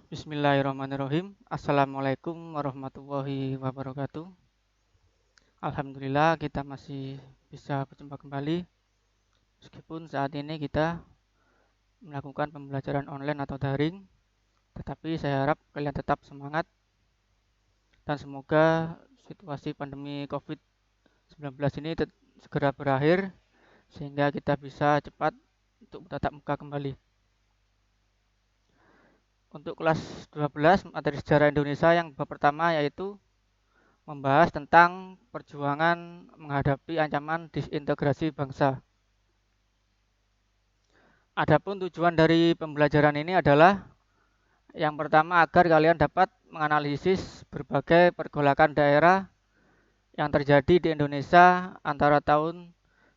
Bismillahirrahmanirrahim. Assalamualaikum warahmatullahi wabarakatuh. Alhamdulillah kita masih bisa berjumpa kembali meskipun saat ini kita melakukan pembelajaran online atau daring, tetapi saya harap kalian tetap semangat dan semoga situasi pandemi COVID-19 ini segera berakhir sehingga kita bisa cepat untuk tatap muka kembali. Untuk kelas 12 materi sejarah Indonesia yang bab pertama yaitu membahas tentang perjuangan menghadapi ancaman disintegrasi bangsa. Adapun tujuan dari pembelajaran ini adalah yang pertama agar kalian dapat menganalisis berbagai pergolakan daerah yang terjadi di Indonesia antara tahun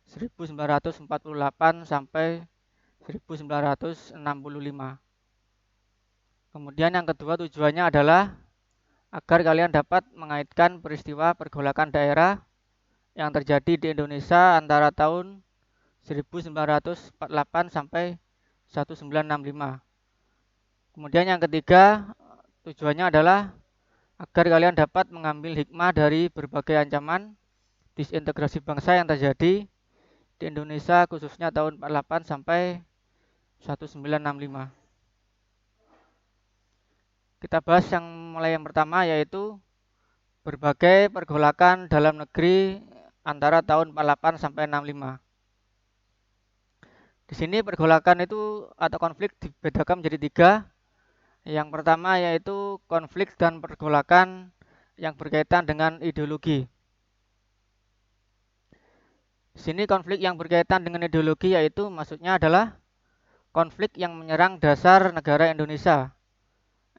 1948 sampai 1965. Kemudian yang kedua tujuannya adalah agar kalian dapat mengaitkan peristiwa pergolakan daerah yang terjadi di Indonesia antara tahun 1948 sampai 1965. Kemudian yang ketiga, tujuannya adalah agar kalian dapat mengambil hikmah dari berbagai ancaman disintegrasi bangsa yang terjadi di Indonesia khususnya tahun 48 sampai 1965. Kita bahas yang pertama yaitu berbagai pergolakan dalam negeri antara tahun 48 sampai 65. Di sini pergolakan itu atau konflik dibedakan menjadi tiga. Yang pertama yaitu konflik dan pergolakan yang berkaitan dengan ideologi. Di sini konflik yang berkaitan dengan ideologi yaitu maksudnya adalah konflik yang menyerang dasar negara Indonesia,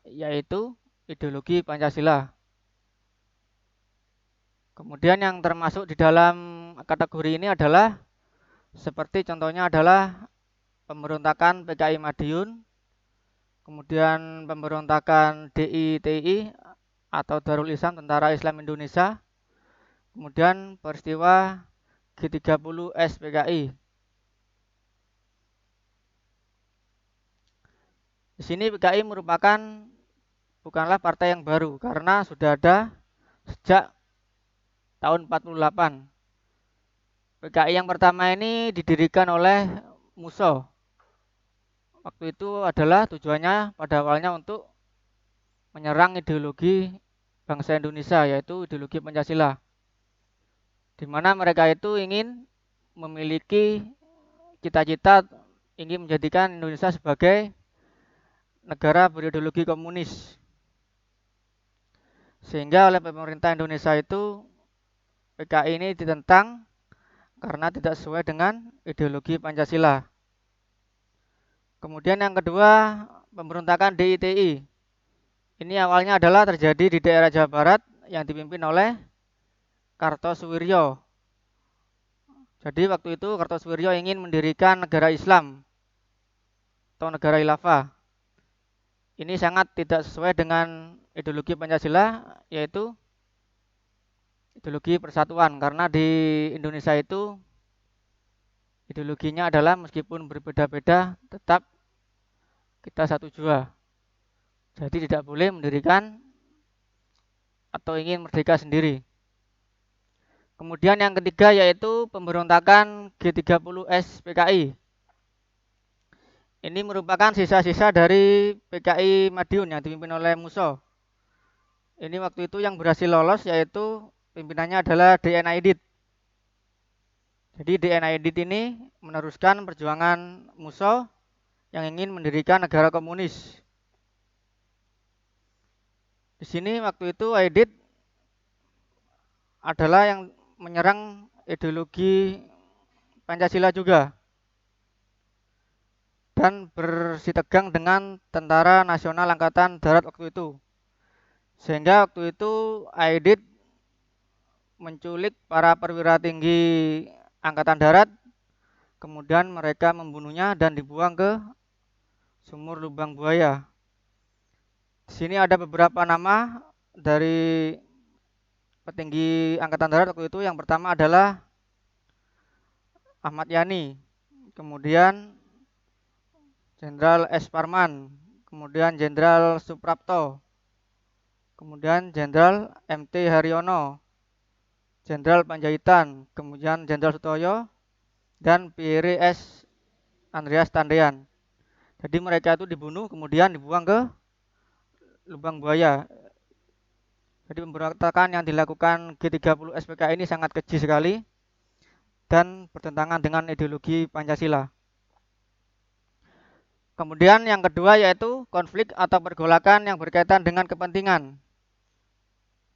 yaitu ideologi Pancasila. Kemudian yang termasuk di dalam kategori ini adalah seperti contohnya adalah pemberontakan PKI Madiun, kemudian pemberontakan DITI atau Darul Islam Tentara Islam Indonesia, kemudian peristiwa G30 SPKI. Di sini PKI merupakan bukanlah partai yang baru karena sudah ada sejak tahun 48. PKI yang pertama ini didirikan oleh Musso. Waktu itu adalah tujuannya pada awalnya untuk menyerang ideologi bangsa Indonesia yaitu ideologi Pancasila. Di mana mereka itu ingin memiliki cita-cita ingin menjadikan Indonesia sebagai negara berideologi komunis. Sehingga oleh pemerintah Indonesia itu PKI ini ditentang karena tidak sesuai dengan ideologi Pancasila. Kemudian yang kedua, pemberontakan DITI. Ini awalnya adalah terjadi di daerah Jawa Barat yang dipimpin oleh Kartosuwiryo. Jadi waktu itu Kartosuwiryo ingin mendirikan negara Islam atau negara khilafah. Ini sangat tidak sesuai dengan ideologi Pancasila, yaitu ideologi persatuan, karena di Indonesia itu ideologinya adalah meskipun berbeda-beda tetap kita satu jua. Jadi tidak boleh mendirikan atau ingin merdeka sendiri. Kemudian yang ketiga yaitu pemberontakan G30 SPKI. Ini merupakan sisa-sisa dari PKI Madiun yang dipimpin oleh Musso. Ini waktu itu yang berhasil lolos yaitu pimpinannya adalah DN Aidit. Jadi DN Aidit ini meneruskan perjuangan Musso yang ingin mendirikan negara komunis. Di sini waktu itu Aidit adalah yang menyerang ideologi Pancasila juga dan bersitegang dengan Tentara Nasional Angkatan Darat waktu itu. Sehingga waktu itu Aidit menculik para perwira tinggi Angkatan Darat, kemudian mereka membunuhnya dan dibuang ke sumur lubang buaya. Di sini ada beberapa nama dari petinggi Angkatan Darat waktu itu. Yang pertama adalah Ahmad Yani, kemudian Jenderal S. Parman, kemudian Jenderal Suprapto, kemudian Jenderal MT Haryono, Jenderal Panjaitan, kemudian Jenderal Sutoyo, dan Pierre S. Andreas Tandean. Jadi mereka itu dibunuh kemudian dibuang ke lubang buaya. Jadi pemberontakan yang dilakukan G30 SPK ini sangat keji sekali dan bertentangan dengan ideologi Pancasila. Kemudian yang kedua yaitu konflik atau pergolakan yang berkaitan dengan kepentingan.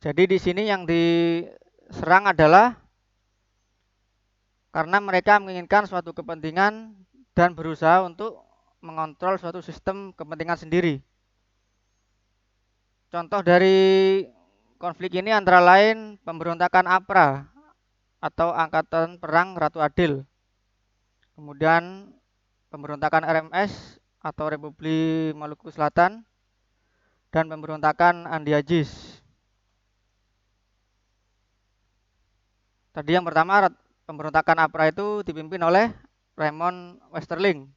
Jadi di sini yang diserang adalah karena mereka menginginkan suatu kepentingan dan berusaha untuk mengontrol suatu sistem kepentingan sendiri. Contoh dari konflik ini antara lain pemberontakan APRA atau Angkatan Perang Ratu Adil. Kemudian pemberontakan RMS atau Republik Maluku Selatan dan pemberontakan Andi Agis. Tadi yang pertama pemberontakan APRA itu dipimpin oleh Raymond Westerling.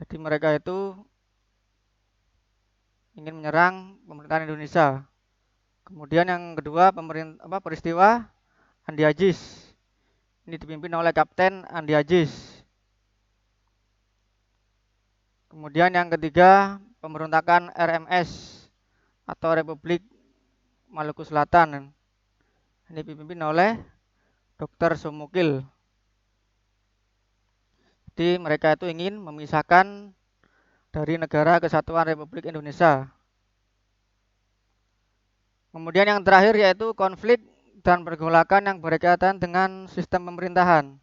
Jadi mereka itu ingin menyerang pemerintahan Indonesia. Kemudian yang kedua peristiwa Andi Agis. Ini dipimpin oleh Kapten Andi Agis. Kemudian yang ketiga pemberontakan RMS atau Republik Maluku Selatan. Ini dipimpin oleh Dr. Sumukil. Jadi mereka itu ingin memisahkan dari Negara Kesatuan Republik Indonesia. Kemudian yang terakhir yaitu konflik dan pergolakan yang berkaitan dengan sistem pemerintahan.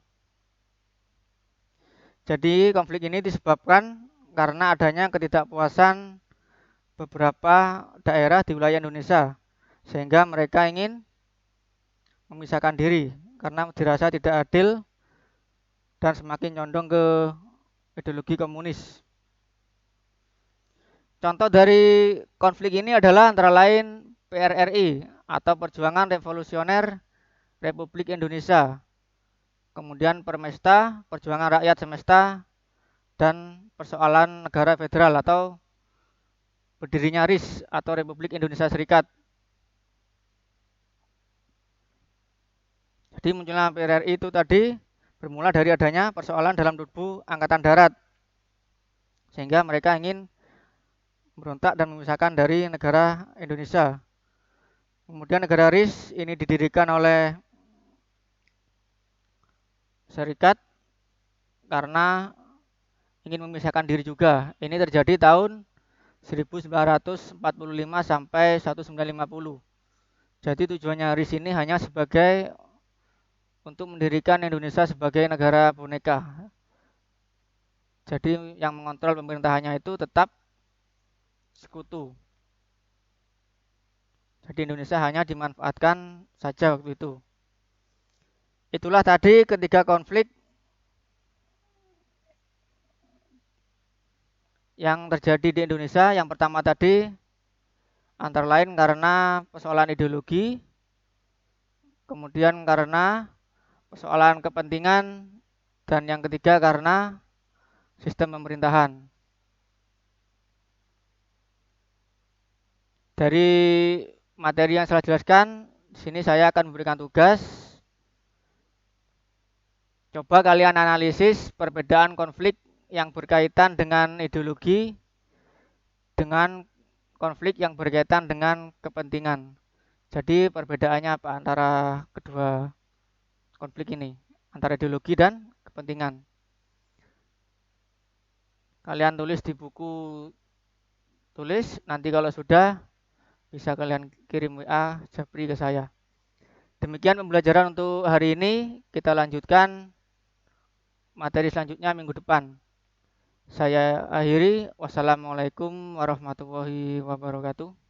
Jadi konflik ini disebabkan karena adanya ketidakpuasan beberapa daerah di wilayah Indonesia, sehingga mereka ingin memisahkan diri karena dirasa tidak adil dan semakin condong ke ideologi komunis. Contoh dari konflik ini adalah antara lain PRRI atau Perjuangan Revolusioner Republik Indonesia, kemudian Permesta, Perjuangan Rakyat Semesta, dan persoalan negara federal atau berdirinya RIS atau Republik Indonesia Serikat. Jadi munculnya PRRI itu tadi bermula dari adanya persoalan dalam tubuh Angkatan Darat, sehingga mereka ingin memberontak dan memisahkan dari negara Indonesia. Kemudian negara RIS ini didirikan oleh Serikat karena ingin memisahkan diri juga. Ini terjadi tahun 1945 sampai 1950. Jadi tujuannya RIS ini hanya sebagai untuk mendirikan Indonesia sebagai negara boneka. Jadi yang mengontrol pemerintahannya itu tetap sekutu. Jadi Indonesia hanya dimanfaatkan saja waktu itu. Itulah tadi ketiga konflik yang terjadi di Indonesia. Yang pertama tadi antara lain karena persoalan ideologi, kemudian karena persoalan kepentingan, dan yang ketiga karena sistem pemerintahan. Dari materi yang saya jelaskan, di sini saya akan memberikan tugas. Coba kalian analisis perbedaan konflik yang berkaitan dengan ideologi dengan konflik yang berkaitan dengan kepentingan. Jadi perbedaannya apa antara kedua konflik ini, antara ideologi dan kepentingan? Kalian tulis di buku tulis, nanti kalau sudah bisa kalian kirim WA Japri ke saya. Demikian pembelajaran untuk hari ini. Kita lanjutkan materi selanjutnya minggu depan. Saya akhiri. Wassalamualaikum warahmatullahi wabarakatuh.